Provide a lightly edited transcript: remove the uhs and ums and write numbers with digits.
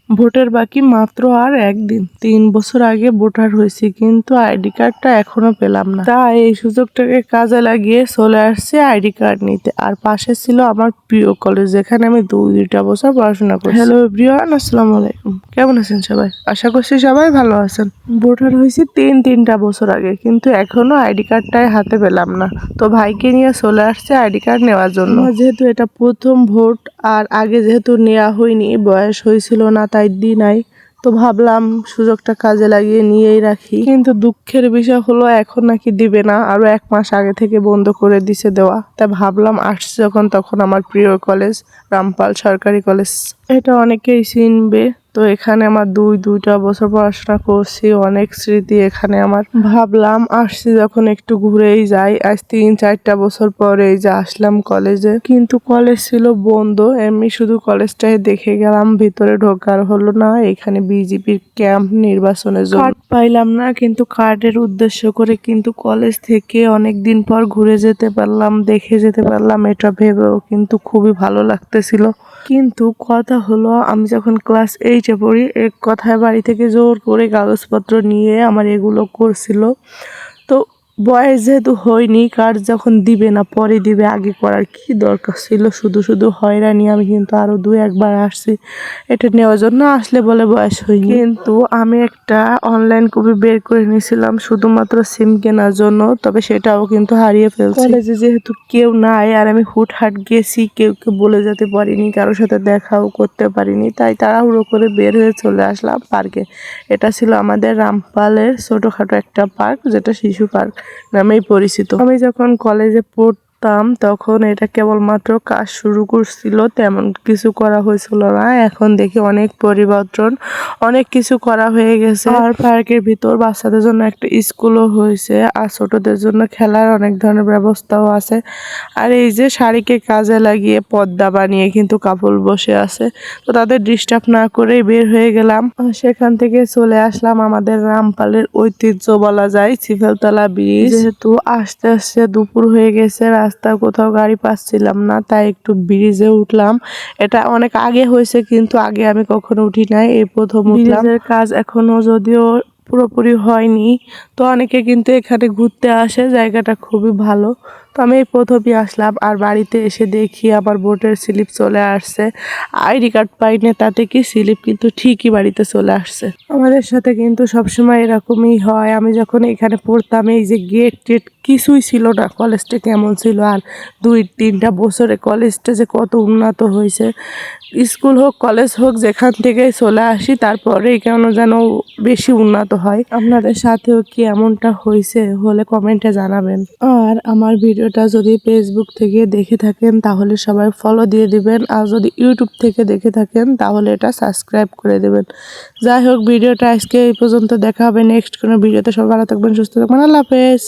ভোটের বাকি মাত্র আর একদিন। 3 বছর আগে ভোটার হয়েছি, কিন্তু আইডি কার্ডটা এখনো পেলাম না। তাই এই সুযোগটাকে কাজে লাগিয়ে চলে আসছে আইডি কার্ড নিতে। আর পাশে ছিল আমার প্রিয় কলেজ, যেখানে আমি দুইটা বছর পড়াশোনা করি। হ্যালো এভরিওয়ান, আসসালামু আলাইকুম। কেমন আছেন সবাই? আশা করছি সবাই ভালো আছেন। ভোটার হয়েছি তিনটা বছর আগে, কিন্তু এখনো আইডি কার্ডটাই হাতে পেলাম না। তো ভাইকে নিয়ে চলে আসছে আইডি কার্ড নেওয়ার জন্য। যেহেতু এটা প্রথম ভোট, আর আগে যেহেতু নেওয়া হয়নি, বয়স হয়েছিল না, তাই দিই নাই। তো ভাবলাম সুযোগটা কাজে লাগিয়ে নিয়েই রাখি। কিন্তু দুঃখের বিষয় হলো এখন নাকি দিবে না, আরো 1 মাস আগে থেকে বন্ধ করে দিছে দেওয়া। তাই ভাবলাম আসছে যখন, তখন আমার প্রিয় কলেজ রামপাল সরকারি কলেজ, এটা অনেকেই চিনবে। তো এখানে আমার দুইটা বছর পড়াশোনা করছি, অনেক স্মৃতি এখানে আমার। ভাবলাম আসছি যখন একটু ঘুরেই যাই। আজ 3-4টা বছর পরে এই যে আসলাম কলেজে, কিন্তু কলেজ ছিল বন্ধ। এমনি শুধু কলেজটাই দেখে গেলাম, ভিতরে ঢোকার হলো না। এখানে বিজেপির ক্যাম্প নির্বাচনের জন্য কার্ড পাইলাম না, কিন্তু কার্ডের উদ্দেশ্য করে কিন্তু কলেজ থেকে অনেক দিন পর ঘুরে যেতে পারলাম, দেখে যেতে পারলাম। এটা ভেবেও কিন্তু খুবই ভালো লাগতেছিল। কিন্তু কথা হলো, আমি যখন ক্লাস 8-এ পড়ি, এক কথায় বাড়ি থেকে জোর করে কাগজপত্র নিয়ে আমার এগুলো করছিল। তো বয়স যেহেতু হয়নি, কার্ড যখন দিবে না পরে দিবে, আগে করার কি দরকার ছিল? শুধু হয়রানি। আমি কিন্তু আরো 2-1 বার আসছি এটা নেওয়ার জন্য, আসলে বলে বয়স হয়নি। কিন্তু আমি একটা অনলাইন কপি বের করে নিয়েছিলাম শুধুমাত্র সিম কেনার জন্য, তবে সেটাও কিন্তু হারিয়ে ফেলছি। কলেজে যেহেতু কেউ নাই, আর আমি হুটহাট গেছি, কেউ বলে যেতে পারিনি, কারোর সাথে দেখাও করতে পারিনি, তাই তাড়াহুড়ো করে বের হয়ে চলে আসলাম পার্কে। এটা ছিল আমাদের রামপালের ছোটখাটো একটা পার্ক, যেটা শিশু পার্ক নামেই পরিচিত। আমি যখন কলেজে পড়তাম তখন এটা কেবলমাত্র কাজ শুরু করছিল, তেমন কিছু করা হয়েছিল না। এখন দেখি অনেক পরিবর্তন, অনেক কিছু করা হয়ে গেছে। আর পার্কের ভিতর বাচ্চাদের জন্য একটা স্কুলও হয়েছে, আর ছোটদের জন্য খেলার অনেক ধরনের ব্যবস্থাও আছে। আর এই যে শাড়িকে কাজে লাগিয়ে পর্দা বানিয়ে কিন্তু কাপড় বসে আছে। তো তাদের ডিস্টার্ব না করেই বের হয়ে গেলাম। সেখান থেকে চলে আসলাম আমাদের রামপালের ঐতিহ্য বলা যায় চিফেলতলা ব্রিজ। যেহেতু আস্তে আস্তে দুপুর হয়ে গেছে, রাস্তায় কোথাও গাড়ি পাচ্ছিলাম না, তাই একটু ব্রিজে উঠলাম। এটা অনেক আগে হয়েছে, কিন্তু আগে আমি কখনো উঠি নাই, এই প্রথম উঠলাম। ব্রিজের কাজ এখনো যদিও পুরোপুরি হয়নি, তো অনেকে কিন্তু এখানে ঘুরতে আসে, জায়গাটা খুবই ভালো। তো আমি এই প্রথমই আসলাম, আর বাড়িতে এসে দেখি আমার ভোটের স্লিপ চলে আসছে। আইডি কার্ড পাইনি, তাতে কি স্লিপ কিন্তু ঠিকই বাড়িতে চলে আসছে। আমাদের সাথে কিন্তু সবসময় এরকমই হয়। আমি যখন এখানে পড়তাম, এই যে গেট টেট কিছুই ছিল না, কলেজটা কেমন ছিল। আর 2-3টা বছরে কলেজটা যে কত উন্নত হয়েছে। স্কুল হোক কলেজ হোক, যেখান থেকে চলে আসি তারপরেই কেন যেন বেশি উন্নত হয়। আপনাদের সাথেও কি এমনটা হয়েছে? হলে কমেন্টে জানাবেন। আর আমার ভিডিওটা যদি ফেসবুক থেকে দেখে থাকেন তাহলে সবাই ফলো দিয়ে দিবেন, আর যদি ইউটিউব থেকে দেখে থাকেন তাহলে এটা সাবস্ক্রাইব করে দেবেন। যাই হোক, ভিডিওটা আজকে এই পর্যন্ত। দেখা হবে নেক্সট কোনো ভিডিওতে। সবাই ভালো থাকবেন, সুস্থ থাকবেন। আল্লাহ হাফেজ।